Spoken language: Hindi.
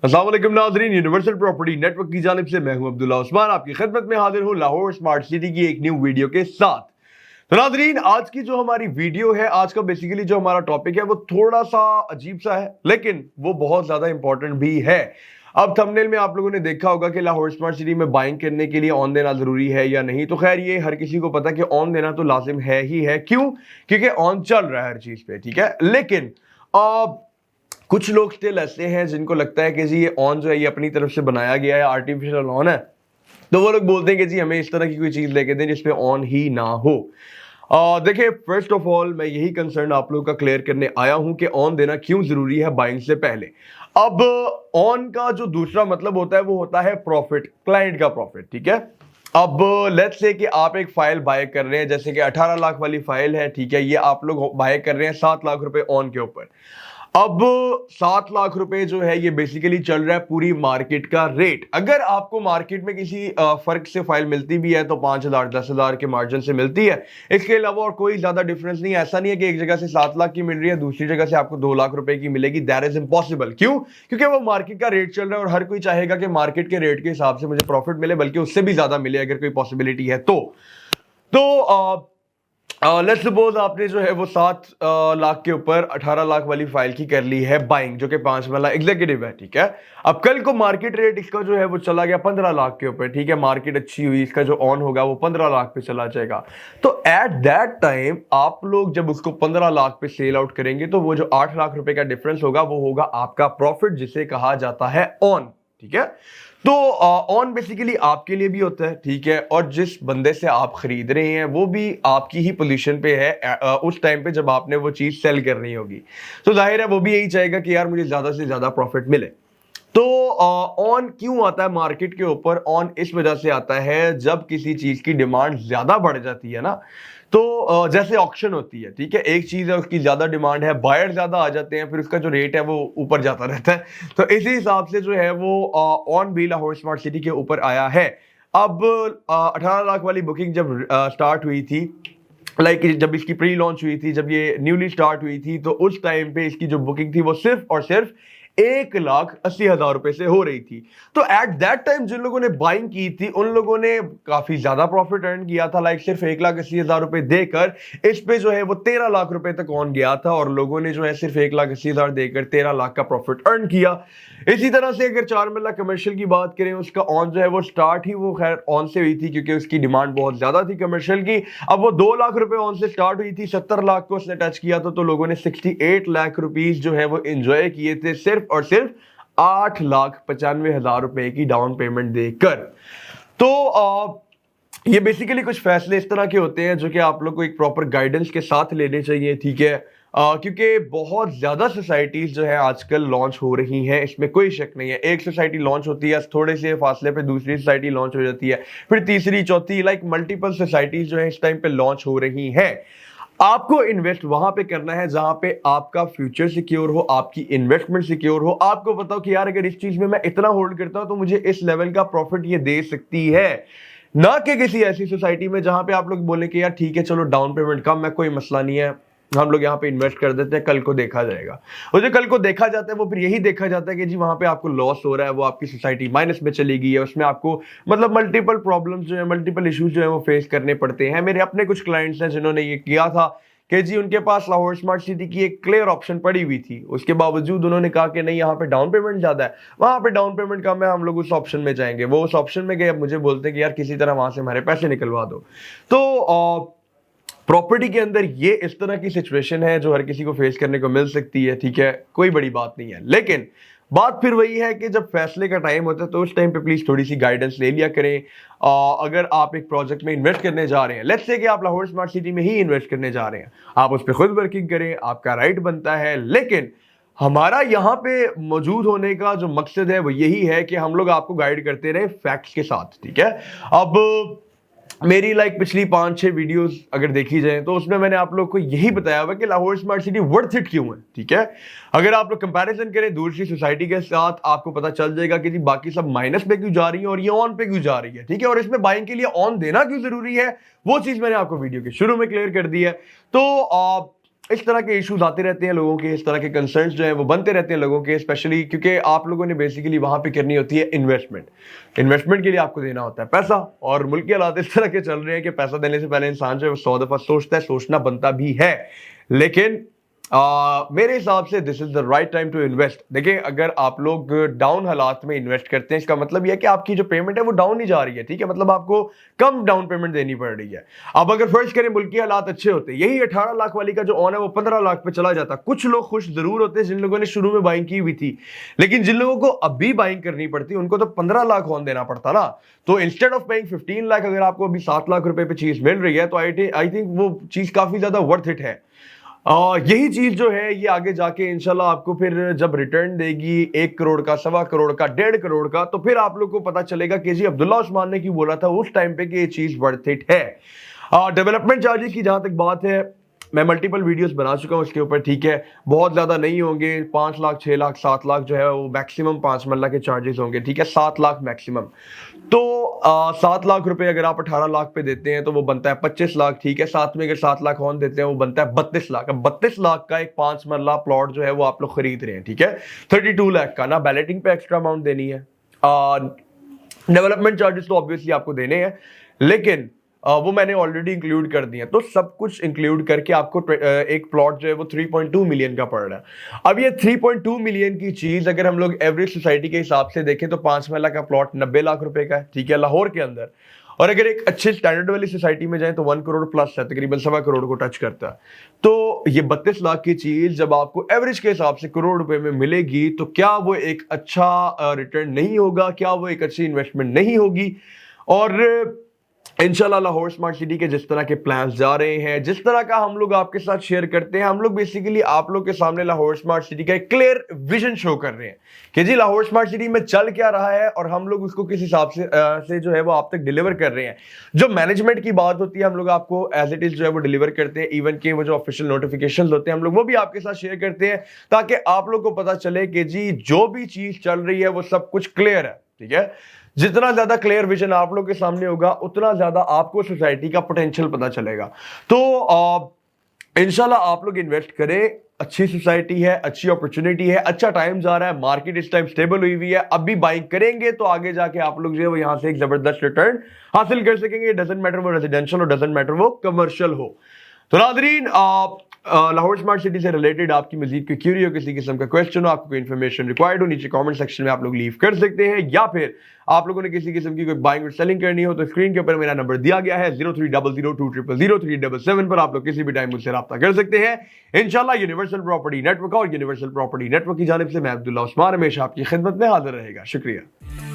अस्सलाम वालेकुम नाज़रीन, यूनिवर्सल प्रॉपर्टी नेटवर्क की जानिब से मैं हूं अब्दुल्ला उस्मान आपकी खिदमत में हाजिर हूं लाहौर स्मार्ट सिटी की एक न्यू वीडियो के साथ। तो नाज़रीन, आज की जो हमारी वीडियो है, आज का बेसिकली जो हमारा टॉपिक है वो थोड़ा सा अजीब सा है, लेकिन वो बहुत ज्यादा इंपॉर्टेंट भी है। अब थंबनेल में आप लोगों ने देखा होगा कि लाहौर स्मार्ट सिटी में बाइंग करने के लिए ऑन देना जरूरी है या नहीं। तो खैर, ये हर किसी को पता है कि ऑन देना तो लाजिम है ही है। क्यों? क्योंकि ऑन चल रहा है हर चीज पे, ठीक है। लेकिन कुछ लोग स्टिल ऐसे हैं जिनको लगता है कि जी ये ऑन जो है ये अपनी तरफ से बनाया गया है, आर्टिफिशियल ऑन है। तो वो लोग बोलते हैं कि जी हमें इस तरह की कोई चीज लेके दें जिसमें ऑन ही ना हो। देखिए, फर्स्ट ऑफ ऑल मैं यही कंसर्न आप लोगों का क्लियर करने आया हूं कि ऑन देना क्यों जरूरी है बाइंग से पहले। अब ऑन का जो दूसरा मतलब होता है वो होता है प्रॉफिट, क्लाइंट का प्रॉफिट, ठीक है। अब लेट्स से कि आप एक फाइल बाय कर रहे हैं, जैसे कि 18 लाख वाली फाइल है, ठीक है। ये आप लोग बाय कर रहे हैं 7 लाख रुपए ऑन के ऊपर। अब 7 लाख रुपए जो है ये बेसिकली चल रहा है पूरी मार्केट का रेट। अगर आपको मार्केट में किसी फर्क से फाइल मिलती भी है तो 5,000 10,000 के मार्जिन से मिलती है। इसके अलावा और कोई ज्यादा डिफरेंस नहीं है। ऐसा नहीं है कि एक जगह से 7 लाख की मिल रही है, दूसरी जगह से आपको 2 लाख रुपए की मिलेगी। That is impossible. क्यों? क्योंकि वो मार्केट का रेट चल रहा है और हर कोई चाहेगा कि मार्केट के रेट के हिसाब से मुझे प्रॉफिट मिले, बल्कि उससे भी ज्यादा मिले अगर कोई पॉसिबिलिटी है तो लेट्स सपोज आपने जो है वो 7 लाख के ऊपर 18 लाख वाली फाइल की कर ली है बाइंग, जो कि 5 वाला एग्जीक्यूटिव है, ठीक है। अब कल को मार्केट रेट इसका जो है वो चला गया 15 लाख के ऊपर, ठीक है। मार्केट अच्छी हुई, इसका जो ऑन होगा वो 15 लाख पे चला जाएगा। तो एट दैट टाइम आप लोग जब उसको 15 लाख पे सेल आउट करेंगे तो वो जो 8 लाख रुपए का डिफरेंस होगा वो होगा आपका प्रॉफिट, जिसे कहा जाता है ऑन, ठीक है। तो ऑन बेसिकली आपके लिए भी होता है, ठीक है। और जिस बंदे से आप खरीद रहे हैं वो भी आपकी ही पोजीशन पे है उस टाइम पे जब आपने वो चीज सेल करनी होगी। तो जाहिर है वो भी यही चाहेगा कि यार मुझे ज्यादा से ज्यादा प्रॉफिट मिले। तो ऑन क्यों आता है मार्केट के ऊपर? ऑन इस वजह से आता है जब किसी चीज की डिमांड ज्यादा बढ़ जाती है ना, तो जैसे ऑक्शन होती है, ठीक है। एक चीज है, उसकी ज्यादा डिमांड है, बायर ज्यादा आ जाते हैं, फिर उसका जो रेट है वो ऊपर जाता रहता है। तो इसी हिसाब से जो है वो ऑन भी लाहौर स्मार्ट सिटी के ऊपर आया है। अब 18 लाख वाली बुकिंग जब स्टार्ट हुई थी, जब इसकी प्री लॉन्च हुई थी, जब ये न्यूली स्टार्ट हुई थी, तो उस टाइम पे इसकी जो बुकिंग थी वो सिर्फ और सिर्फ 1,80,000 रुपए से हो रही थी। तो एट दैट टाइम जिन लोगों ने बाइंग की थी उन लोगों ने काफी ज्यादा प्रॉफिट अर्न किया था। सिर्फ 1,80,000 रुपए देकर इस पे जो है वो 13 लाख रुपए तक ऑन गया था, और लोगों ने जो है सिर्फ 1,80,000 देकर 13 लाख का प्रॉफिट अर्न किया। इसी तरह से अगर 4 मरला कमर्शियल की बात करें, उसका ऑन जो है वो स्टार्ट ही वो खैर ऑन से हुई थी क्योंकि उसकी डिमांड बहुत ज्यादा थी कमर्शियल की। अब वो 2 लाख रुपए ऑन से स्टार्ट हुई थी, 70 लाख को उसने टच किया था, तो लोगों ने 68 लाख रुपीज जो है वो एंजॉय किए थे सिर्फ और सिर्फ 8,95,000 रुपए की डाउन पेमेंट देकर। तो ये बेसिकली कुछ फैसले इस तरह के होते हैं जो कि आप लोग को एक प्रॉपर गाइडेंस के साथ लेने चाहिए, ठीक है। क्योंकि बहुत ज्यादा सोसाइटीज जो है आजकल लॉन्च हो रही हैं, इसमें कोई शक नहीं है। एक सोसाइटी लॉन्च होती है, थोड़े से फासले पे दूसरी सोसाइटी लॉन्च हो जाती है, फिर तीसरी चौथी, मल्टीपल सोसाइटीज जो है इस टाइम पे लॉन्च हो रही हैं। आपको इन्वेस्ट वहां पे करना है जहां पे आपका फ्यूचर सिक्योर हो, आपकी इन्वेस्टमेंट सिक्योर हो। आपको बताओ कि यार अगर इस चीज में मैं इतना होल्ड करता हूं तो मुझे इस लेवल का प्रॉफिट ये दे सकती है, ना कि किसी ऐसी सोसाइटी में जहां पे आप लोग बोले कि यार ठीक है चलो डाउन पेमेंट कम है, कोई मसला नहीं है, हम लोग यहाँ पे इन्वेस्ट कर देते हैं, कल को देखा जाएगा। और जो कल को देखा जाता है वो फिर यही देखा जाता है कि जी वहां पे आपको लॉस हो रहा है, वो आपकी सोसाइटी माइनस में चली गई है, उसमें आपको मल्टीपल प्रॉब्लम्स जो है, मल्टीपल इश्यूज जो है वो फेस करने पड़ते हैं। मेरे अपने कुछ क्लाइंट्स हैं जिन्होंने ये किया था कि जी उनके पास लाहौर स्मार्ट सिटी की एक क्लियर ऑप्शन पड़ी हुई थी, उसके बावजूद उन्होंने कहा कि नहीं यहाँ पे डाउन पेमेंट ज्यादा है, वहां पे डाउन पेमेंट कम है, हम लोग उस ऑप्शन में जाएंगे। वो उस ऑप्शन में गए, अब मुझे बोलते हैं कि यार किसी तरह वहां से हमारे पैसे निकलवा दो। तो प्रॉपर्टी के अंदर ये इस तरह की सिचुएशन है जो हर किसी को फेस करने को मिल सकती है, ठीक है, कोई बड़ी बात नहीं है। लेकिन बात फिर वही है कि जब फैसले का टाइम होता है तो उस टाइम पे प्लीज थोड़ी सी गाइडेंस ले लिया करें। अगर आप एक प्रोजेक्ट में इन्वेस्ट करने जा रहे हैं, लेट्स से कि आप लाहौर स्मार्ट सिटी में ही इन्वेस्ट करने जा रहे हैं, आप उस पर खुद वर्किंग करें, आपका राइट बनता है। लेकिन हमारा यहाँ पे मौजूद होने का जो मकसद है वो यही है कि हम लोग आपको गाइड करते रहे फैक्ट्स के साथ, ठीक है। अब मेरी पिछली 5-6 वीडियोस अगर देखी जाए तो उसमें मैंने आप लोग को यही बताया हुआ कि Lahore smart city worth it क्यों है, ठीक है। अगर आप लोग कंपैरिजन करें दूसरी सोसाइटी के साथ, आपको पता चल जाएगा कि जी बाकी सब माइनस पे क्यों जा रही है और ये ऑन पे क्यों जा रही है, ठीक है। और इसमें बाइंग के लिए ऑन देना क्यों जरूरी है, वो चीज मैंने आपको वीडियो के शुरू में क्लियर कर दी है। तो इस तरह के इश्यूज आते रहते हैं लोगों के, इस तरह के कंसर्न्स जो हैं वो बनते रहते हैं लोगों के, स्पेशली क्योंकि आप लोगों ने बेसिकली वहां पे करनी होती है इन्वेस्टमेंट के लिए आपको देना होता है पैसा, और मुल्क के हालात इस तरह के चल रहे हैं कि पैसा देने से पहले इंसान जो है वो 100 दफा सोचता है, सोचना बनता भी है। लेकिन मेरे हिसाब से this is the right time to invest. देखिए, अगर आप लोग डाउन हालात में इन्वेस्ट करते हैं, इसका मतलब यह है कि आपकी जो पेमेंट है वो डाउन ही जा रही है, ठीक है, मतलब आपको कम डाउन पेमेंट देनी पड़ रही है। अब अगर फर्ज करें मुल्क के हालात अच्छे होते, यही 18 लाख वाली का जो ऑन है वो 15 लाख पे चला जाता, कुछ लोग खुश जरूर होते जिन लोगों ने शुरू में बाइंग की हुई थी, लेकिन जिन लोगों को अभी बाइंग करनी पड़ती उनको तो 15 लाख ऑन देना पड़ता ना। तो इंस्टेड ऑफ पेइंग 15 लाख अगर आपको अभी 7 लाख रुपए पे चीज मिल रही है तो आई थिंक वो चीज काफी ज्यादा वर्थ इट है। यही चीज जो है ये आगे जाके इंशाल्लाह आपको फिर जब रिटर्न देगी 1 करोड़ का, 1.25 करोड़ का, 1.5 करोड़ का, तो फिर आप लोग को पता चलेगा कि जी अब्दुल्ला उस्मान ने क्यों बोला था उस टाइम पे कि ये चीज वर्थ इट है। डेवलपमेंट चार्जेस की जहां तक बात है, मैं मल्टीपल वीडियोस बना चुका हूं इसके ऊपर, ठीक है, बहुत ज्यादा नहीं होंगे, 5 लाख, 6 लाख, 7 लाख जो है वो मैक्सिमम 5 मरला के चार्जेस होंगे, ठीक है, 7 लाख मैक्सिमम। तो 7 लाख रुपए अगर आप 18 लाख पे देते हैं तो वो बनता है 25 लाख, ठीक है, साथ में अगर 7 लाख ऑन देते हैं वो बनता है 32 लाख। अब 32 लाख का एक 5 मरला प्लॉट जो है वो आप लोग खरीद रहे हैं, ठीक है, 32 लाख का ना बैलेटिंग पे एक्स्ट्रा अमाउंट देनी है, डेवलपमेंट चार्जेस तो ऑब्वियसली आपको देने हैं, लेकिन वो मैंने ऑलरेडी इंक्लूड कर दिया, तो सब कुछ इंक्लूड करके आपको एक प्लॉट जो है वो 3.2 मिलियन का पड़ रहा है। अब ये 3.2 मिलियन की चीज अगर हम लोग एवरेज सोसाइटी के हिसाब से देखें तो 5 महला का प्लॉट 90 लाख रुपए का है, ठीक है, लाहौर के अंदर, और अगर एक अच्छे स्टैंडर्ड वाली सोसाइटी में जाए तो 1 करोड़ प्लस है, तकरीबन 1.25 करोड़ को टच करता है। तो ये 32 लाख की चीज जब आपको एवरेज के हिसाब से करोड़ रुपए में मिलेगी तो क्या वो एक अच्छा रिटर्न नहीं होगा, क्या वो एक अच्छी इन्वेस्टमेंट नहीं होगी? और इंशाल्लाह लाहौर स्मार्ट सिटी के जिस तरह के प्लान्स जा रहे हैं, जिस तरह का हम लोग आपके साथ शेयर करते हैं, हम लोग बेसिकली आप लोग के सामने लाहौर स्मार्ट सिटी का एक क्लियर विजन शो कर रहे हैं कि जी लाहौर स्मार्ट सिटी में चल क्या रहा है और हम लोग उसको किस हिसाब से जो है वो आप तक डिलीवर कर रहे हैं। जो मैनेजमेंट की बात होती है हम लोग आपको एज इट इज जो है वो डिलीवर करते हैं, इवन के वो जो ऑफिशियल नोटिफिकेशन होते हैं हम लोग वो भी आपके साथ शेयर करते हैं, ताकि आप लोग को पता चले कि जी जो भी चीज चल रही है वो सब कुछ क्लियर है, ठीक है। जितना ज्यादा क्लियर विजन आप लोग के सामने होगा उतना ज्यादा आपको सोसाइटी का पोटेंशियल पता चलेगा। तो इंशाल्लाह आप लोग इन्वेस्ट करें, अच्छी सोसाइटी है, अच्छी अपॉर्चुनिटी है, अच्छा टाइम जा रहा है, मार्केट इस टाइम स्टेबल हुई हुई है, अभी बाइंग करेंगे तो आगे जाके आप लोग जो है वो यहां से एक जबरदस्त रिटर्न हासिल कर सकेंगे। डजंट मैटर वो रेजिडेंशियल हो, डजंट मैटर वो कमर्शियल हो। तो नाज़रीन, लाहौर स्मार्ट सिटी से रिलेटेड आपकी मजीद कोई क्यूरी हो, किसी किस्म का क्वेश्चन हो, आपको कोई इन्फॉर्मेशन रिक्वायर्ड हो, नीचे कमेंट सेक्शन में आप लोग लीव कर सकते हैं, या फिर आप लोगों ने किसी किस्म की कोई बाइंग और सेलिंग करनी हो तो स्क्रीन के ऊपर मेरा नंबर दिया गया है 0300200377 पर आप लोग किसी भी टाइम मुझसे राब्ता कर सकते हैं। इंशाल्लाह यूनिवर्सल प्रॉपर्टी नेटवर्क और यूनिवर्सल प्रॉपर्टी नेटवर्क की जानिब से मैं अब्दुल्ला उस्मान हमेशा आपकी खिदमत में हाजिर रहेगा। शुक्रिया।